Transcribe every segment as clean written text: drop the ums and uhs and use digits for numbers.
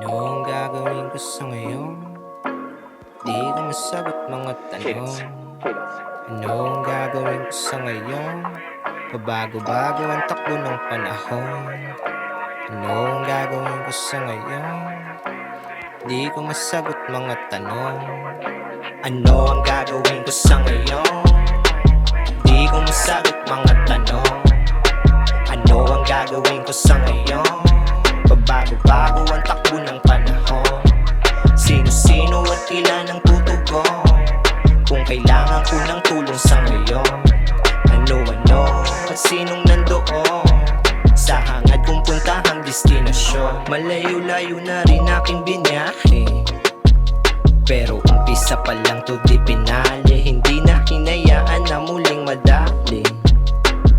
Ano ang gagawin ko sa ngayon? Di ko masagot mga tanong. Ano ang gagawin ko sa ngayon? Pabago-bago ang takbo ng panahon. Ano ang gagawin ko sa ngayon? Di ko masagot mga tanong. Ano ang gagawin ko sa ngayon? Di ko masagot mga tanong. Ano ang gagawin ko sa ngayon? Pabago-bago ang takbo ng panahon. Sino-sino at ilan ang tutugon kung kailangan ko ng tulong sa ngayon? Ano-ano at sinong nandoon sa hangad kong puntahang destinasyon? Malayo-layo na rin aking binahe, pero umpisa pa lang to di pinali. Hindi na hinayaan na muling madali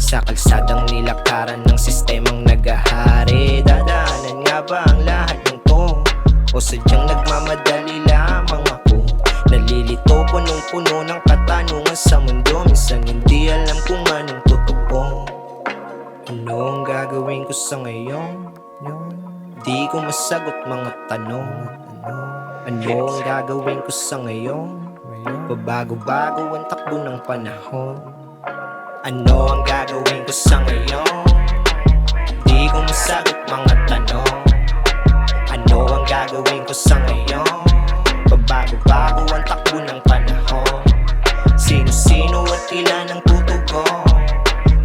sa kalsadang nilakaran ng sistemang nagahari. Dadaanan nga ba ang lahat ng to? O sadyang nagmamadali lamang ako? Nalilito, punong-puno ng katanungan sa mundo. Minsan hindi alam kung anong totoo. Ano ang gagawin ko sa ngayon? Di ko masagot mga tanong. Ano ang gagawin ko sa ngayon? Pabago-bago ang takbo ng panahon. Ano ang gagawin ko sa ngayon? Di ko masagot mga tanong. Ano ang gagawin ko sa ngayon? Pabago-bago ang takbo ng panahon. Sino-sino at ilan ang tutugon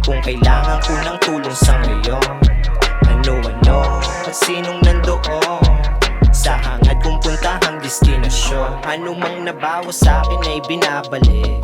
kung kailangan ko ng tulong sa ngayon? Ano-ano at sinong nandoon sa hangad kong puntahang destinasyon? Ano mang nabawas sa akin ay binabalik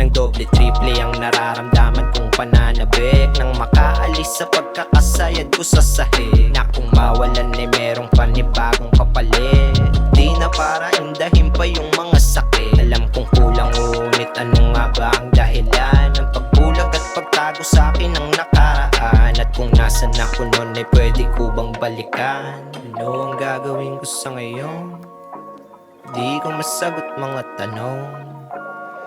ng doble-triple ang nararamdaman kong pananabik. Nang makaalis sa pagkakasayad ko sa sahig, na kung mawalan ay merong panibagong kapalit. Di na para indahin pa yung mga sakit. Alam kong kulang, ngunit ano nga ba ang dahilan ng pagbulag at pagtago sa akin ng nakaraan? At kung nasan ako nun ay pwede ko bang balikan? Ano ang gagawin ko sa ngayon? Di ko masagot mga tanong.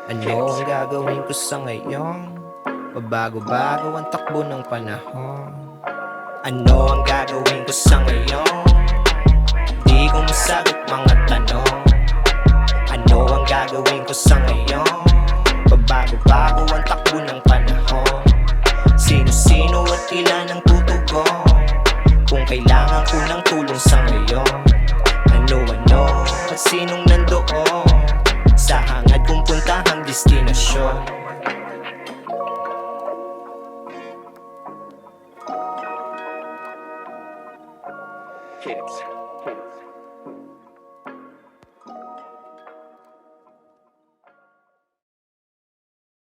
Ano ang gagawin ko sa ngayon? Pabago-bago ang takbo ng panahon. Ano ang gagawin ko sa ngayon? Di ko masagot mga tanong. Ano ang gagawin ko sa ngayon? Pabago-bago ang takbo ng panahon. Sino-sino at ilan ang tutugon kung kailangan ko ng tulong sa ngayon? Ano-ano at sinong nandoon sa hangad kong puntahang destinasyon? Kids.